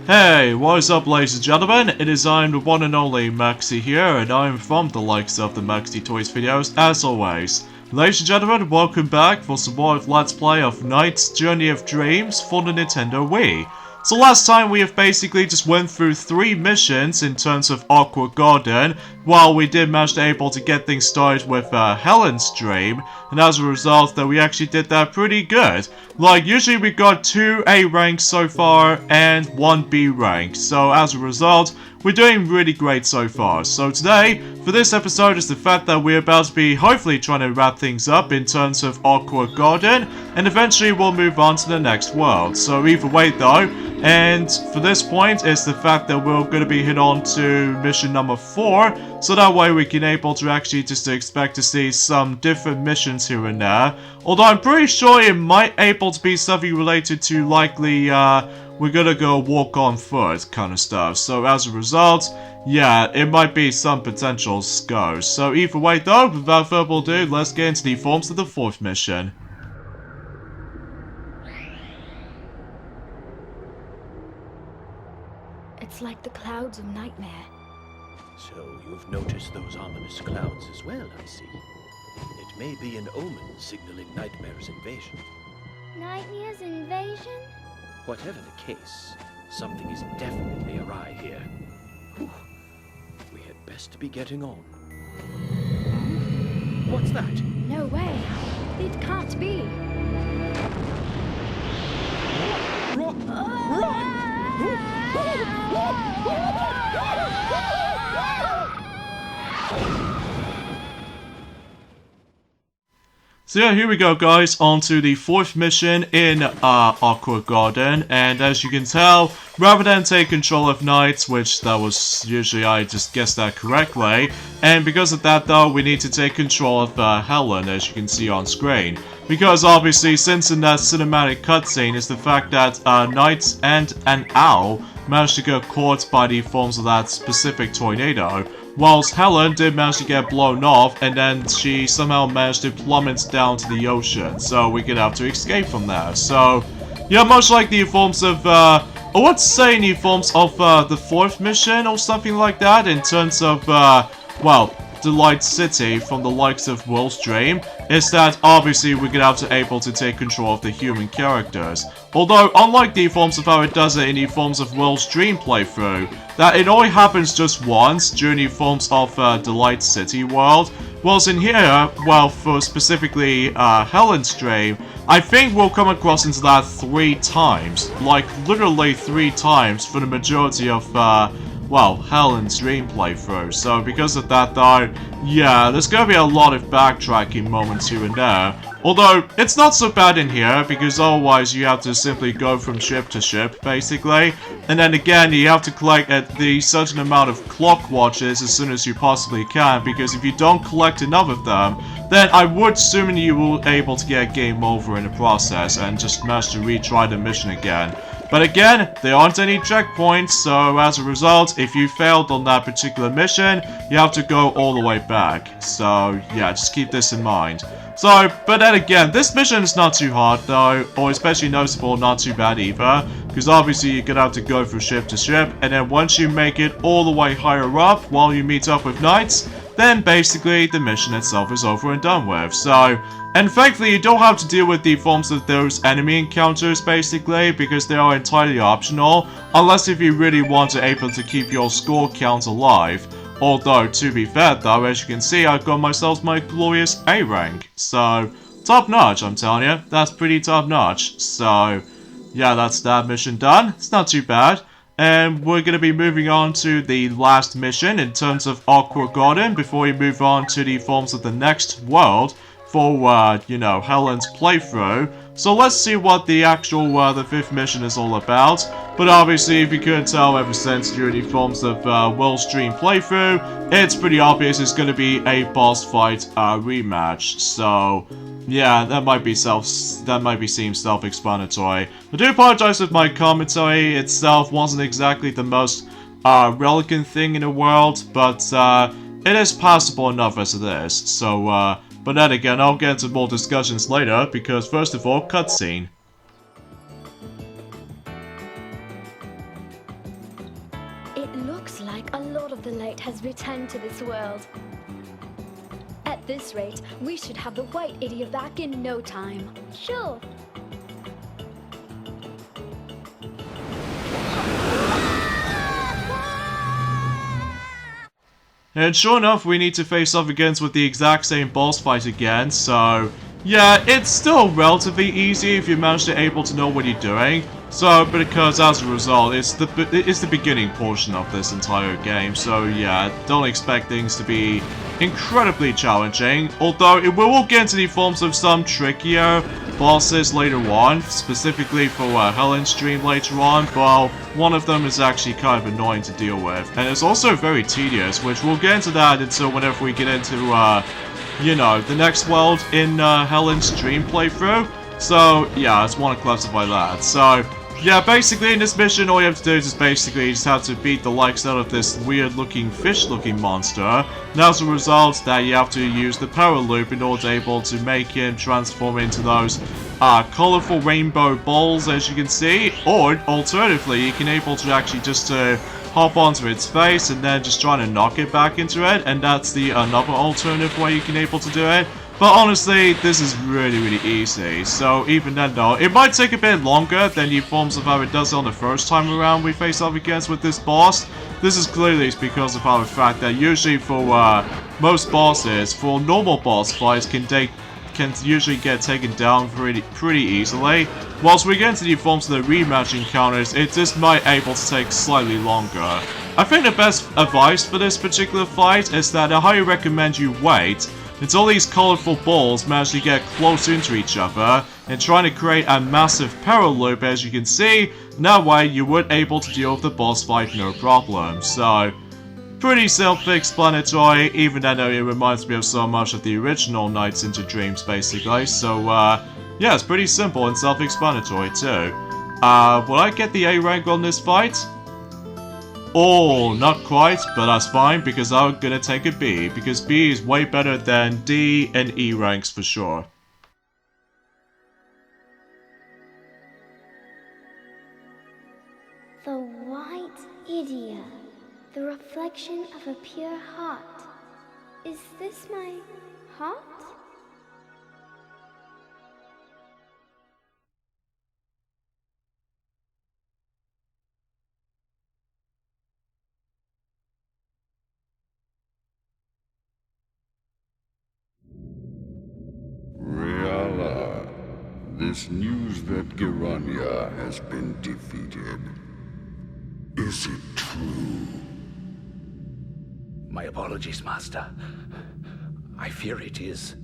Hey, what is up ladies and gentlemen, it is I am the one and only Maxi here, and I am from the likes of the Maxi Toys videos as always. Ladies and gentlemen, welcome back for some more of Let's Play of NiGHTS Journey of Dreams for the Nintendo Wii. So last time we have basically just went through 3 missions in terms of Aqua Garden, while we did manage to able to get things started with Helen's Dream, and as a result that we actually did that pretty good. Like usually we got 2 A ranks so far and 1 B rank, so as a result we're doing really great so far. So today, for this episode, is the fact that we're about to be hopefully trying to wrap things up in terms of Aqua Garden, and eventually we'll move on to the next world. So either way though, and for this point, it's the fact that we're going to be hit on to mission number 4, so that way we can able to actually just expect to see some different missions here and there. Although I'm pretty sure it might able to be something related to likely, we're gonna go walk on foot kind of stuff. So as a result, yeah, it might be some potential goes. So either way though, without further ado, let's get into the forms of the 4th mission. It's like the clouds of nightmare. So you've noticed those ominous clouds as well, I see. It may be an omen signaling Nightmare's invasion. Nightmare's invasion? Whatever the case, something is definitely awry here. Whew. We had best be getting on. What's that? No way. It can't be. Run! So yeah, here we go guys, on to the 4th mission in Aqua Garden, and as you can tell, rather than take control of NiGHTS, which that was usually I just guessed that correctly, and because of that though, we need to take control of Helen, as you can see on screen. Because obviously, since in that cinematic cutscene is the fact that NiGHTS and an owl managed to get caught by the forms of that specific tornado, whilst Helen did manage to get blown off, and then she somehow managed to plummet down to the ocean, so we could have to escape from there. So, yeah, much like the forms of, I would say in the forms of the 4th mission or something like that, in terms of, well, Delight City from the likes of Will's Dream, is that obviously we're gonna have to able to take control of the human characters. Although, unlike the forms of how it does it in the forms of Will's Dream playthrough, that it only happens just once during the forms of Delight City world, whilst in here, well, for specifically Helen's Dream, I think we'll come across into that 3 times. Like, literally 3 times for the majority of, well, Helen's Dream playthrough. So because of that though, yeah, there's gonna be a lot of backtracking moments here and there. Although, it's not so bad in here, because otherwise you have to simply go from ship to ship, basically. And then again, you have to collect at the certain amount of clock watches as soon as you possibly can, because if you don't collect enough of them, then I would assume you will be able to get game over in the process and just manage to retry the mission again. But again, there aren't any checkpoints, so as a result, if you failed on that particular mission, you have to go all the way back. So yeah, just keep this in mind. So, but then again, this mission is not too hard though, or especially noticeable, not too bad either, because obviously you're gonna have to go from ship to ship, and then once you make it all the way higher up while you meet up with NiGHTS, then basically the mission itself is over and done with. So, and thankfully you don't have to deal with the forms of those enemy encounters basically, because they are entirely optional, unless if you really want to able to keep your score count alive. Although, to be fair though, as you can see, I got myself my glorious A rank. So, top notch, I'm telling you. That's pretty top notch. So, yeah, that's that mission done. It's not too bad. And we're going to be moving on to the last mission in terms of Aqua Garden before we move on to the forms of the next world for, you know, Helen's playthrough. So let's see what the actual, the 5th mission is all about. But obviously, if you couldn't tell ever since during the forms of Will's Dream playthrough, it's pretty obvious it's going to be a boss fight rematch. So, yeah, that might seem self-explanatory. I do apologize if my commentary itself wasn't exactly the most relevant thing in the world, but it is passable enough as it is. So, but then again, I'll get into more discussions later, because first of all, cutscene. It looks like a lot of the light has returned to this world. At this rate, we should have the white idiot back in no time. Sure. And sure enough, we need to face off against with the exact same boss fight again, so yeah, it's still relatively easy if you manage to able to know what you're doing. So, because as a result, it's the beginning portion of this entire game, so yeah, don't expect things to be incredibly challenging, although we will get into the forms of some trickier bosses later on, specifically for Helen's Dream later on. Well, one of them is actually kind of annoying to deal with, and it's also very tedious, which we'll get into that until whenever we get into, you know, the next world in Helen's Dream playthrough. So, yeah, I just want to classify that. So, yeah, basically in this mission, all you have to do is just basically just have to beat the likes out of this weird-looking, fish-looking monster. And as a result, that you have to use the power loop in order to able to make him transform into those colorful rainbow balls, as you can see. Or, alternatively, you can able to actually just hop onto its face and then just try to knock it back into it. And that's the another alternative way you can able to do it. But honestly, this is really, really easy. So even then though, it might take a bit longer than the forms of how it does on the first time around we face off against with this boss. This is clearly because of our fact that usually for most bosses, for normal boss fights can usually get taken down pretty easily. Whilst we get into the forms of the rematch encounters, it just might able to take slightly longer. I think the best advice for this particular fight is that I highly recommend you wait until these colorful balls manage to get close into each other and trying to create a massive power loop, as you can see. And that way you would able to deal with the boss fight no problem. So, pretty self-explanatory, even though it reminds me of so much of the original Nights into Dreams basically. So yeah, it's pretty simple and self-explanatory too. Will I get the A rank on this fight? Oh, not quite, but that's fine because I'm gonna take a B, because B is way better than D and E ranks for sure. The white idiot. The reflection of a pure heart. Is this my heart? Reala, this news that Giranya has been defeated. Is it true? My apologies, Master. I fear it is.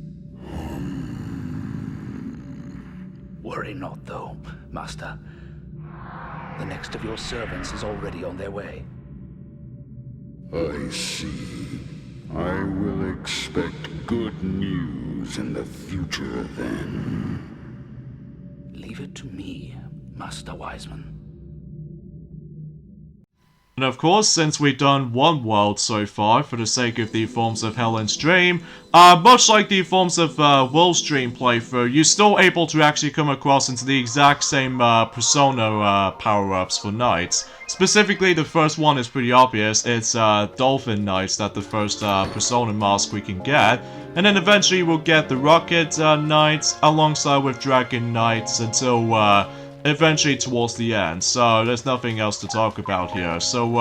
Worry not, though, Master. The next of your servants is already on their way. I see. I will expect good news in the future, then. Leave it to me, Master Wiseman. And of course, since we've done one world so far for the sake of the forms of Helen's Dream, much like the forms of Will's Dream playthrough, you're still able to actually come across into the exact same persona power-ups for Knights. Specifically, the first one is pretty obvious. It's Dolphin Knights, that the first persona mask we can get. And then eventually we'll get the Rocket Knights alongside with Dragon Knights until eventually towards the end. So there's nothing else to talk about here. So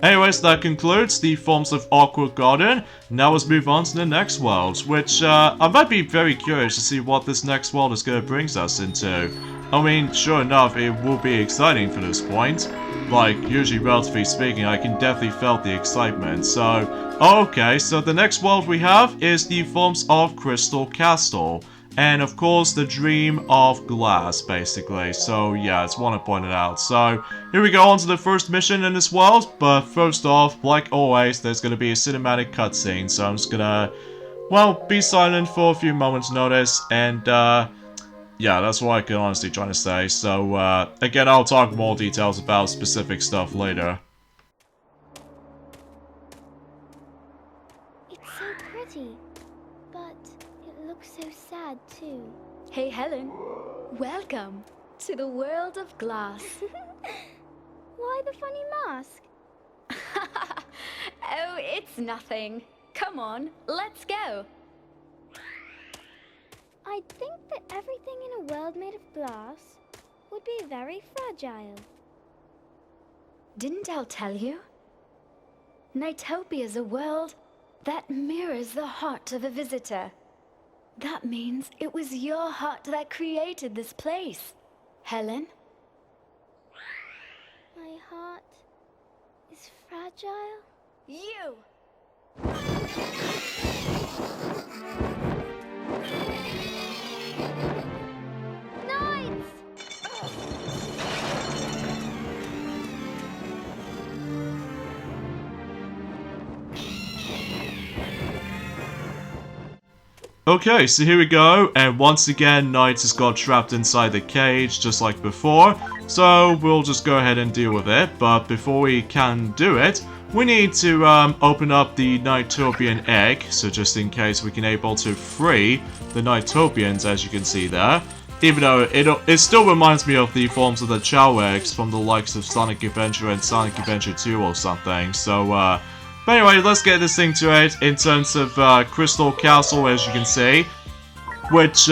anyways, that concludes the forms of Aqua Garden. Now let's move on to the next world, which I might be very curious to see what this next world is going to bring us into. I mean, sure enough, it will be exciting for this point. Like, usually relatively speaking, I can definitely feel the excitement. So, okay, so the next world we have is the forms of Crystal Castle. And of course, the Dream of Glass, basically. So yeah, I just want to point it out. So, here we go on to the first mission in this world. But first off, like always, there's going to be a cinematic cutscene. So I'm just gonna, well, be silent for a few moments notice. And yeah, that's what I can honestly try to say. So again, I'll talk more details about specific stuff later. It's so pretty, but it looks so sad too. Hey Helen, welcome to the world of glass. Why the funny mask? Oh, it's nothing. Come on, let's go. I'd think that everything in a world made of glass would be very fragile. Didn't I tell you? NiGHTOpia's a world that mirrors the heart of a visitor. That means it was your heart that created this place, Helen. My heart is fragile? You! Knights! Okay, so here we go, and once again, NiGHTS has got trapped inside the cage, just like before, so we'll just go ahead and deal with it, but before we can do it, we need to open up the NiGHTopian egg, so just in case we can able to free the NiGHTopians, as you can see there, even though it still reminds me of the forms of the Chow eggs from the likes of Sonic Adventure and Sonic Adventure 2 or something, so but anyway, let's get this thing to it in terms of Crystal Castle, as you can see. Which,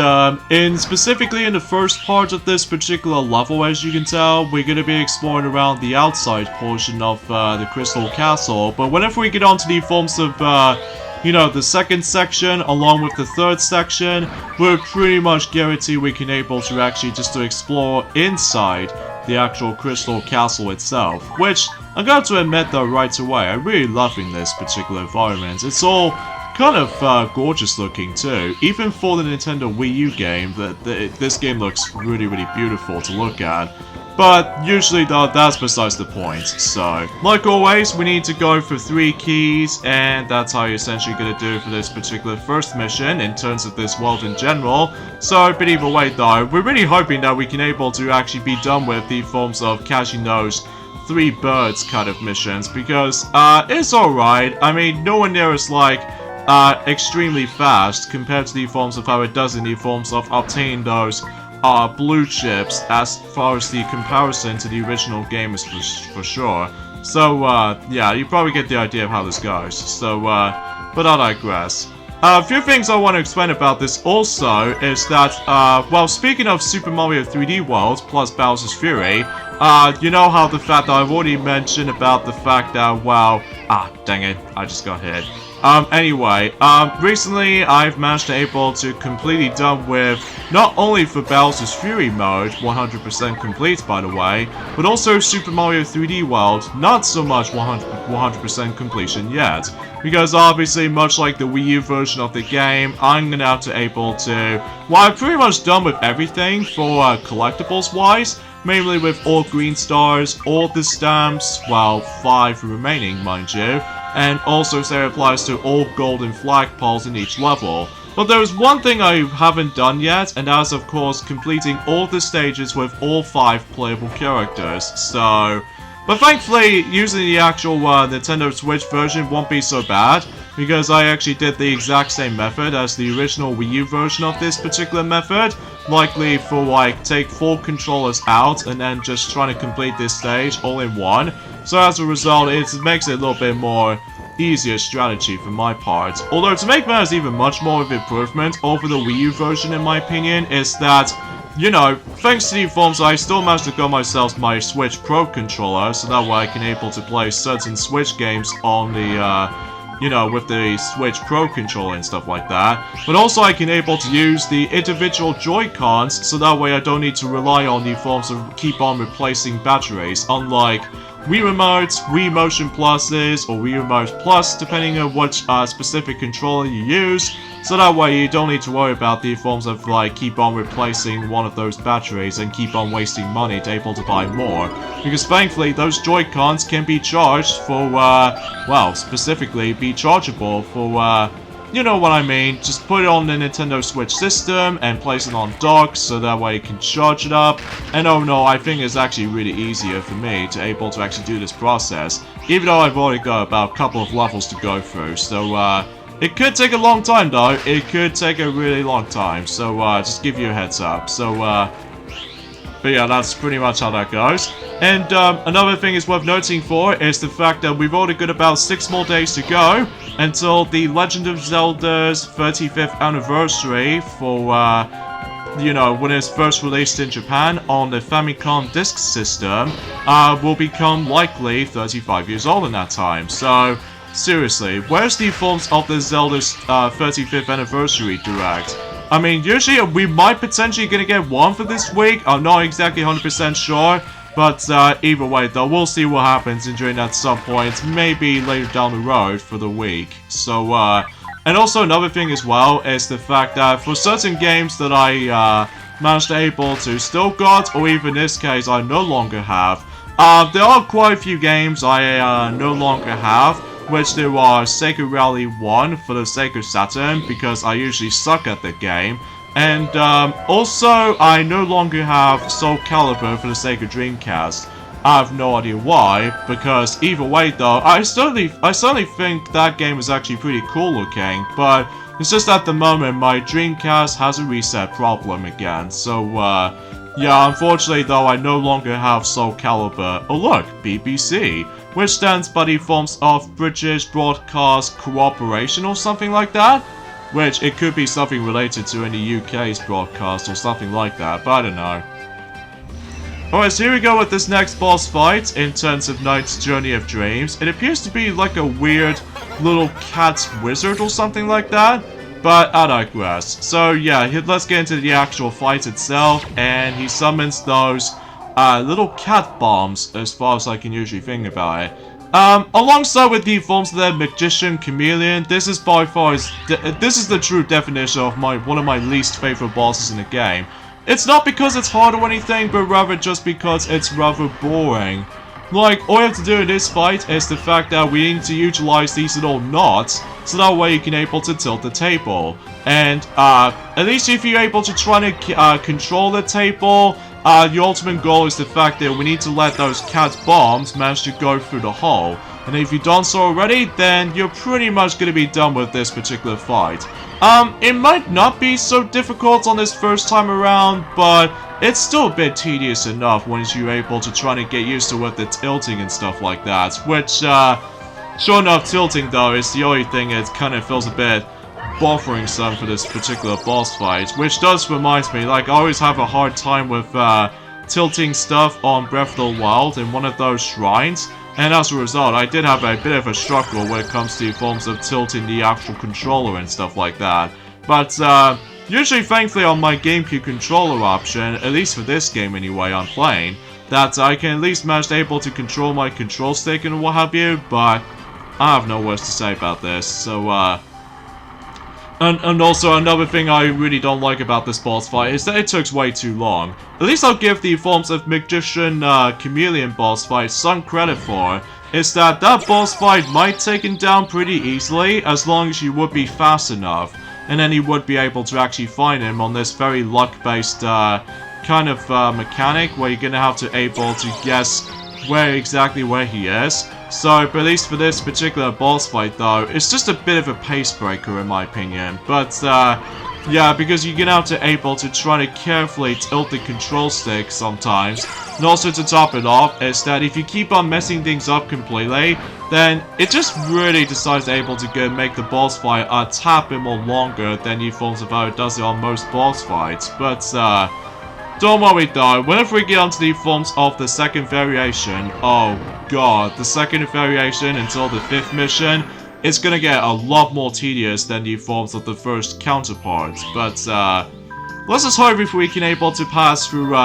specifically in the first part of this particular level, as you can tell, we're going to be exploring around the outside portion of the Crystal Castle. But whenever we get onto the forms of, the second section, along with the third section, we're pretty much guaranteed we can able to actually just to explore inside the actual Crystal Castle itself. Which, I got to admit though right away, I'm really loving this particular environment. It's all kind of gorgeous looking too. Even for the Nintendo Wii U game, this game looks really, really beautiful to look at. But usually though, that's besides the point. So, like always, we need to go for 3 keys, and that's how you're essentially going to do for this particular first mission in terms of this world in general. So, but either way though, we're really hoping that we can able to actually be done with the forms of catching those 3 birds kind of missions, because it's alright. I mean, nowhere near as like extremely fast compared to the forms of how it does in the forms of obtaining those blue chips as far as the comparison to the original game is for sure. So yeah, you probably get the idea of how this goes. So but I digress. A few things I want to explain about this also is that, well, speaking of Super Mario 3D World plus Bowser's Fury, you know how the fact that I've already mentioned about the fact that, well, dang it, I just got hit. Anyway, recently I've managed to able to completely done with not only for Bowser's Fury mode, 100% complete by the way, but also Super Mario 3D World, not so much 100% completion yet. Because obviously, much like the Wii U version of the game, I'm gonna have to able to, well, I'm pretty much done with everything for collectibles wise, mainly with all green stars, all the stamps, well, 5 remaining mind you, and also say it applies to all golden flagpoles in each level. But there's one thing I haven't done yet, and that's of course completing all the stages with all 5 playable characters, so... But thankfully, using the actual Nintendo Switch version won't be so bad, because I actually did the exact same method as the original Wii U version of this particular method, likely for like take 4 controllers out and then just trying to complete this stage all in one. So as a result, it makes it a little bit more easier strategy for my part. Although to make matters even much more of improvement over the Wii U version in my opinion is that, you know, thanks to the forms, I still managed to get myself my Switch Pro controller, so that way I can able to play certain Switch games on the, you know, with the Switch Pro controller and stuff like that. But also I can able to use the individual Joy-Cons, so that way I don't need to rely on the forms to keep on replacing batteries, unlike Wii Remotes, Wii Motion Pluses, or Wii Remote Plus, depending on what specific controller you use. So that way you don't need to worry about the forms of like keep on replacing one of those batteries and keep on wasting money to able to buy more. Because thankfully those Joy-Cons can be charged for, well, specifically be chargeable for, you know what I mean, just put it on the Nintendo Switch system and place it on dock so that way you can charge it up. And oh no, I think it's actually really easier for me to able to actually do this process, even though I've already got about a couple of levels to go through. So it could take a long time though, it could take a really long time, so just give you a heads up. So But yeah, that's pretty much how that goes. And another thing is worth noting for is the fact that we've already got about 6 more days to go until the Legend of Zelda's 35th anniversary for, you know, when it's first released in Japan on the Famicom Disk System, will become likely 35 years old in that time. So, seriously, where's the forms of the Zelda's 35th anniversary direct? I mean, usually we might potentially gonna get one for this week. I'm not exactly 100% sure. But either way though, we'll see what happens during at some point. Maybe later down the road for the week. So, and also another thing as well is the fact that for certain games that I managed to able to still got, or even in this case I no longer have, there are quite a few games I no longer have, which there are Sega Rally 1 for the Sega Saturn, because I usually suck at the game. And also, I no longer have Soul Calibur for the Sega Dreamcast. I have no idea why, because either way though, I certainly think that game is actually pretty cool looking, but it's just at the moment my Dreamcast has a reset problem again. So, yeah, unfortunately though, I no longer have Soul Calibur. Oh look, BBC, which stands by the forms of British Broadcast Cooperation or something like that. Which, it could be something related to any UK's broadcast or something like that, but I don't know. Alright, so here we go with this next boss fight in terms of Knight's Journey of Dreams. It appears to be like a weird little cat wizard or something like that, but I digress. So yeah, let's get into the actual fight itself, and he summons those little cat bombs as far as I can usually think about it. Alongside with the forms of the Magician Chameleon, this is by far this is the true definition of one of my least favorite bosses in the game. It's not because it's hard or anything, but rather just because it's rather boring. Like, all you have to do in this fight is the fact that we need to utilize these little knots, so that way you can able to tilt the table. And, at least if you're able to try to control the table, the ultimate goal is the fact that we need to let those cat bombs manage to go through the hole. And if you've done so already, then you're pretty much going to be done with this particular fight. It might not be so difficult on this first time around, but it's still a bit tedious enough once you're able to try to get used to with the tilting and stuff like that. Which, sure enough, tilting though is the only thing that kind of feels a bit bothering some for this particular boss fight, which does remind me, like, I always have a hard time with tilting stuff on Breath of the Wild in one of those shrines, and as a result, I did have a bit of a struggle when it comes to forms of tilting the actual controller and stuff like that. But usually, thankfully, on my GameCube controller option, at least for this game anyway I'm playing, that I can at least manage to able to control my control stick and what have you, but I have no words to say about this, so And also, another thing I really don't like about this boss fight is that it took way too long. At least I'll give the forms of Magician Chameleon boss fight some credit for, is that boss fight might take him down pretty easily, as long as you would be fast enough. And then you would be able to actually find him on this very luck-based kind of mechanic, where you're gonna have to able to guess exactly where he is. So, but at least for this particular boss fight though, it's just a bit of a pace breaker in my opinion. But, yeah, because you're gonna have to able to try to carefully tilt the control stick sometimes. And also to top it off, is that if you keep on messing things up completely, then it just really decides to able to make the boss fight a tad bit more longer than you forms of how it does it on most boss fights. But, don't worry though, whenever we get onto the forms of the second variation, oh god, the second variation until the 5th mission, it's gonna get a lot more tedious than the forms of the first counterparts. But, let's just hope if we can able to pass through,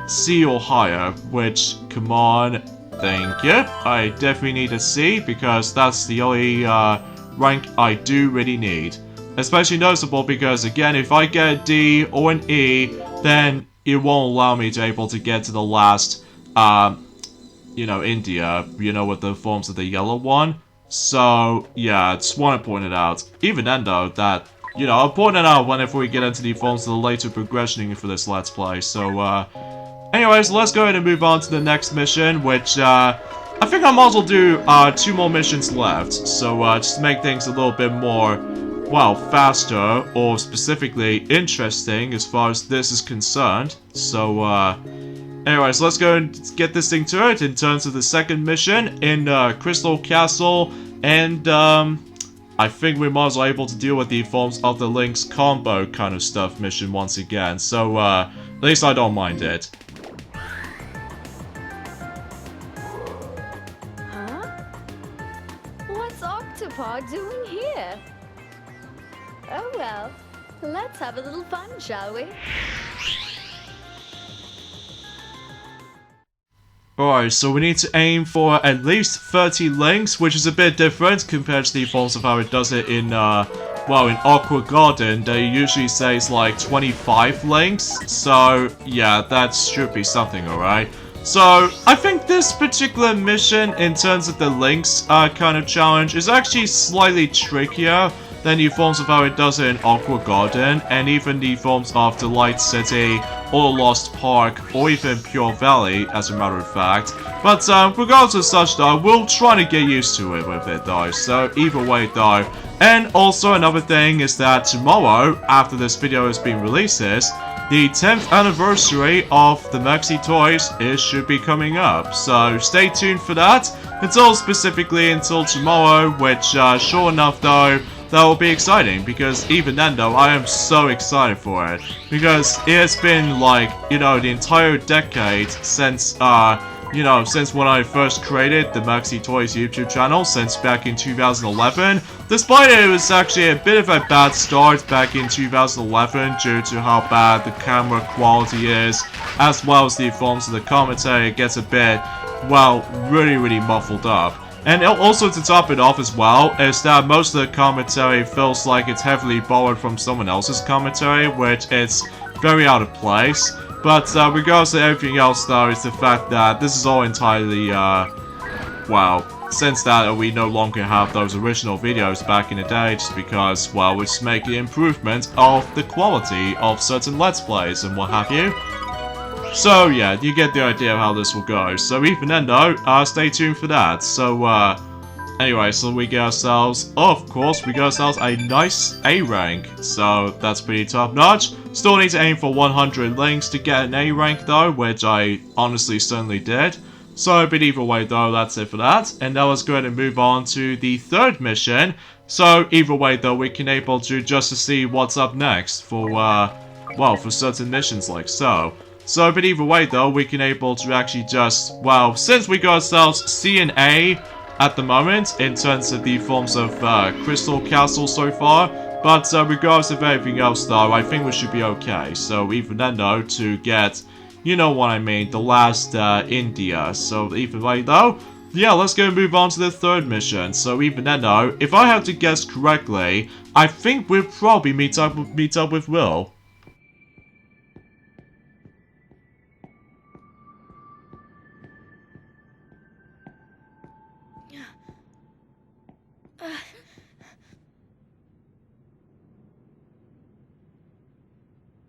C or higher, which, come on, thank you. I definitely need a C, because that's the only, rank I do really need. Especially noticeable because, again, if I get a D or an E, then it won't allow me to able to get to the last, you know, India, you know, with the forms of the yellow one. So, yeah, I just want to point it out. Even then, though, that, you know, I'll point it out whenever we get into the forms of the later progressioning for this Let's Play. So, anyways, let's go ahead and move on to the next mission, which, I think I might as well do, 2 more missions left. So, just to make things a little bit more, well, faster, or specifically interesting as far as this is concerned. So, Anyways, let's go and get this thing to it in terms of the second mission in Crystal Castle. And I think we might as well able to deal with the forms of the Link's combo kind of stuff mission once again. So at least I don't mind it. Huh? What's Octopod doing here? Oh well, let's have a little fun, shall we? Alright, so we need to aim for at least 30 links, which is a bit different compared to the forms of how it does it in, well, in Aqua Garden, they usually say it's like 25 links, so yeah, that should be something, alright? So, I think this particular mission, in terms of the links kind of challenge, is actually slightly trickier than the forms of how it does it in Aqua Garden, and even the forms of Delight City, or Lost Park, or even Pure Valley, as a matter of fact. But regardless of such though, we'll try to get used to it with it though, so either way though. And also another thing is that tomorrow, after this video has been released, the 10th anniversary of the NiGHTS should be coming up, so stay tuned for that, until tomorrow, which sure enough though, that will be exciting, because even then though, I am so excited for it, because it has been like, you know, the entire decade since, since when I first created the NiGHTS YouTube channel, since back in 2011. Despite it was actually a bit of a bad start back in 2011 due to how bad the camera quality is, as well as the forms of the commentary. It gets a bit, well, really muffled up. And also to top it off as well, is that most of the commentary feels like it's heavily borrowed from someone else's commentary, which is very out of place. But regardless of everything else though, is the fact that this is all entirely, well, since that we no longer have those original videos back in the day, just because, well, we're just making improvement of the quality of certain Let's Plays and what have you. So yeah, you get the idea of how this will go. So even then though, stay tuned for that. So anyway, so we get ourselves, of course, we get ourselves a nice A rank. So that's pretty top notch. Still need to aim for 100 links to get an A rank though, which I honestly certainly did. So but either way though, that's it for that. And now let's go ahead and move on to the third mission. So either way though, we can able to just to see what's up next for well, for certain missions like so. So, but either way though, we can able to actually just, well, since we got ourselves C and A at the moment, in terms of the forms of Crystal Castle so far, but regardless of everything else though, I think we should be okay. So even then though, to get, you know what I mean, the last India. So either way though, yeah, let's go and move on to the third mission. So even then though, if I have to guess correctly, I think we'll probably meet up with Will.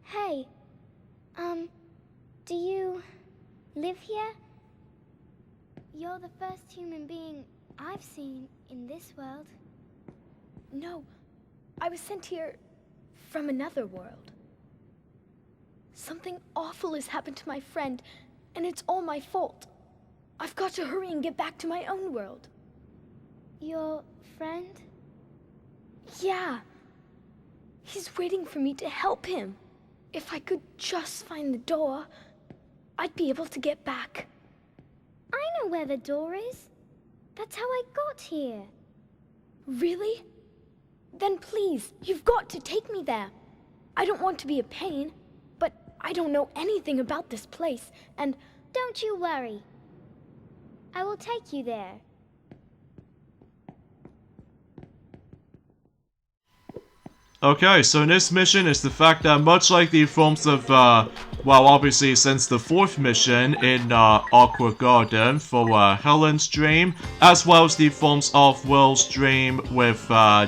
Hey, do you live here? You're the first human being I've seen in this world. No, I was sent here from another world. Something awful has happened to my friend, and it's all my fault. I've got to hurry and get back to my own world. Your friend? Yeah. He's waiting for me to help him. If I could just find the door, I'd be able to get back. I know where the door is. That's how I got here. Really? Then please, you've got to take me there. I don't want to be a pain, but I don't know anything about this place, and... Don't you worry. I will take you there. Okay, so in this mission is the fact that much like the forms of, well, obviously since the fourth mission in Aqua Garden for Helen's dream, as well as the forms of Will's dream with,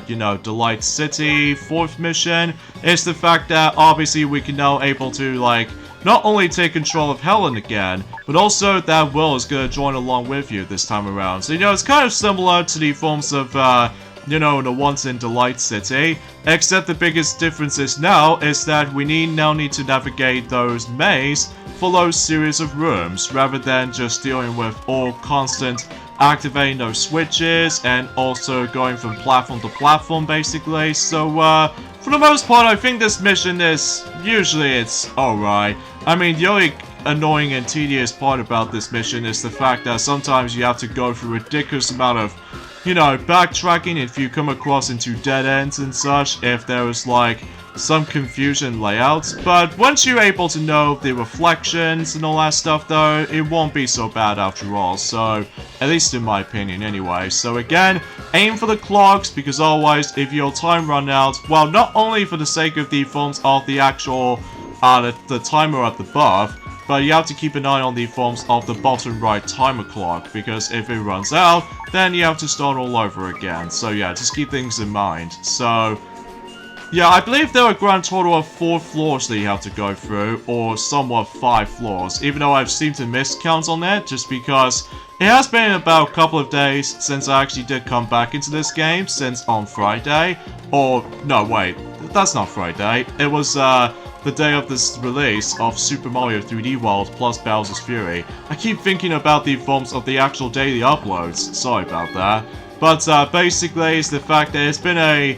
you know, Delight City, fourth mission, is the fact that obviously we can now able to, like, not only take control of Helen again, but also that Will is gonna join along with you this time around. So, you know, it's kind of similar to the forms of, you know, the ones in Delight City. Except the biggest difference is now is that we now need to navigate those mazes for those series of rooms, rather than just dealing with all constant activating those switches and also going from platform to platform, basically. So, for the most part, I think this mission is, usually it's alright. I mean, the only annoying and tedious part about this mission is the fact that sometimes you have to go through a ridiculous amount of, you know, backtracking if you come across into dead ends and such, if there was, like, some confusion layouts. But once you're able to know the reflections and all that stuff, though, it won't be so bad after all. So, at least in my opinion anyway. So again, aim for the clocks, because otherwise, if your time run out, well, not only for the sake of the forms of the actual, the timer up above, but you have to keep an eye on the forms of the bottom right timer clock, because if it runs out, then you have to start all over again. So yeah, just keep things in mind. So, yeah, I believe there are a grand total of 4 floors that you have to go through, or somewhat 5 floors, even though I've seemed to miscount on that, just because it has been about a couple of days since I actually did come back into this game, since on Friday, or, no, wait, that's not Friday, it was, the day of this release of Super Mario 3D World plus Bowser's Fury. I keep thinking about the forms of the actual daily uploads, sorry about that, but, basically, it's the fact that it's been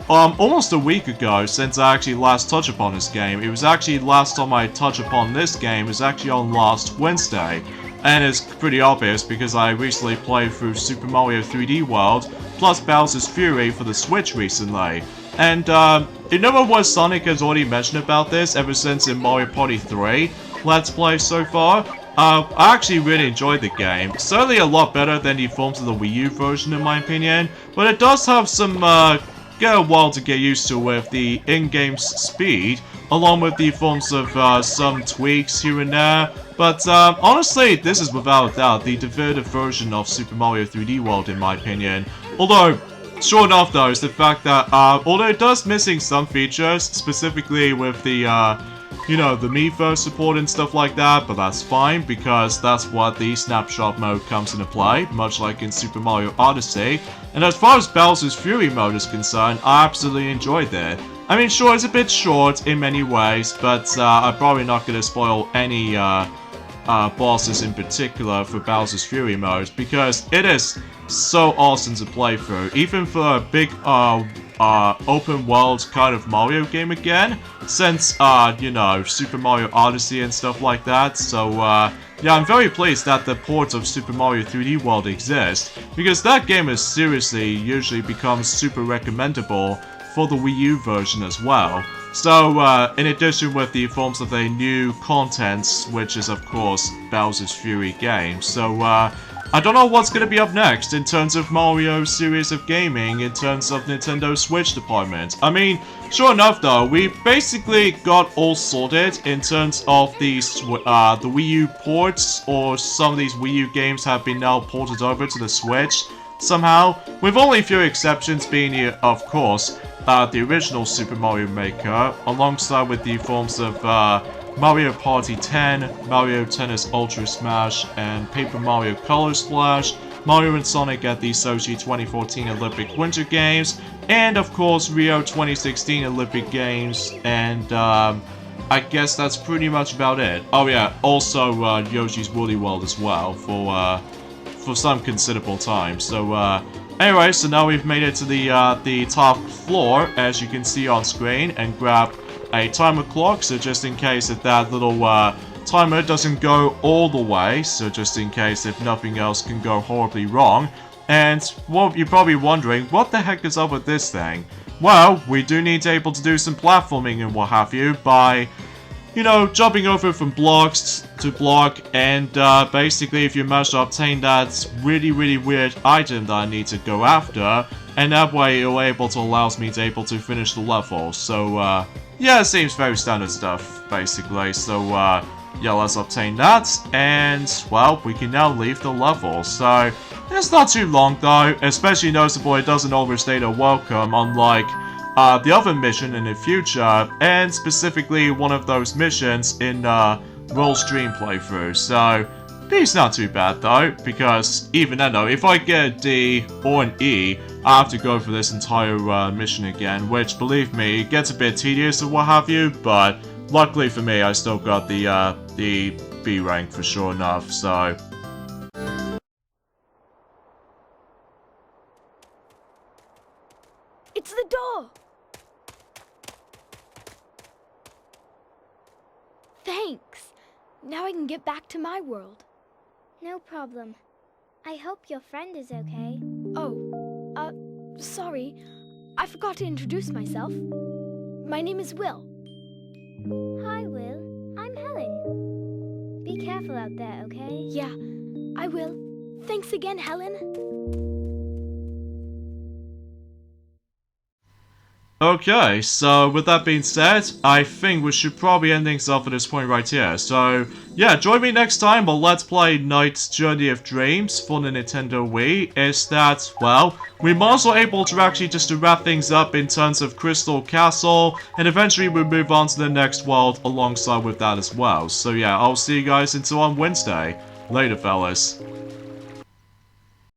almost a week ago since I actually last touched upon this game. It was actually last time I touched upon this game was actually on last Wednesday. And it's pretty obvious because I recently played through Super Mario 3D World plus Bowser's Fury for the Switch recently. And you know what Sonic has already mentioned about this ever since in Mario Party 3 Let's Play so far? I actually really enjoyed the game. Certainly a lot better than the forms of the Wii U version in my opinion. But it does have some get a while to get used to with the in-game speed, along with the forms of some tweaks here and there. But honestly, this is without a doubt the definitive version of Super Mario 3D World in my opinion. Although, sure enough though, is the fact that although it does missing some features, specifically with the you know, the Miiverse support and stuff like that, but that's fine because that's what the snapshot mode comes into play, much like in Super Mario Odyssey. And as far as Bowser's Fury mode is concerned, I absolutely enjoyed it. I mean, sure, it's a bit short in many ways, but I'm probably not going to spoil any bosses in particular for Bowser's Fury mode, because it is so awesome to play through, even for a big open world kind of Mario game again, since, you know, Super Mario Odyssey and stuff like that. So, yeah, I'm very pleased that the port of Super Mario 3D World exists, because that game is seriously usually becomes super recommendable for the Wii U version as well. So, in addition with the forms of the new contents, which is of course Bowser's Fury game. So, I don't know what's going to be up next in terms of Mario series of gaming, in terms of Nintendo Switch department. I mean, sure enough though, we basically got all sorted in terms of the Wii U ports, or some of these Wii U games have been now ported over to the Switch somehow, with only a few exceptions being, of course, the original Super Mario Maker, alongside with the forms of Mario Party 10, Mario Tennis Ultra Smash, and Paper Mario Color Splash, Mario and Sonic at the Sochi 2014 Olympic Winter Games, and of course Rio 2016 Olympic Games, and I guess that's pretty much about it. Oh yeah, also Yoshi's Woolly World as well for some considerable time. So anyway, so now we've made it to the top floor, as you can see on screen, and grab a timer clock, so just in case if that little timer doesn't go all the way, so just in case if nothing else can go horribly wrong. And, well, you're probably wondering, what the heck is up with this thing? Well, we do need to be able to do some platforming and what have you by, you know, jumping over from blocks to block, and basically if you manage to obtain that really weird item that I need to go after, and that way it'll able to allows me to able to finish the level. So yeah, it seems very standard stuff basically. So yeah, let's obtain that, and well, we can now leave the level. So it's not too long though, especially noticeable it doesn't overstay the welcome, unlike the other mission in the future, and specifically one of those missions in World Stream playthrough. So B's not too bad though, because even then though, if I get a D or an E, I have to go for this entire mission again, which, believe me, gets a bit tedious or what have you, but luckily for me, I still got the B rank for sure enough, so... It's the door! Thanks! Now I can get back to my world. No problem. I hope your friend is okay. Oh, sorry. I forgot to introduce myself. My name is Will. Hi, Will. I'm Helen. Be careful out there, okay? Yeah, I will. Thanks again, Helen. Okay, so with that being said, I think we should probably end things off at this point right here. So, yeah, join me next time on Let's Play Knight's Journey of Dreams for the Nintendo Wii. Is that, well, we're also able to actually just to wrap things up in terms of Crystal Castle, and eventually we'll move on to the next world alongside with that as well. So yeah, I'll see you guys until on Wednesday. Later, fellas.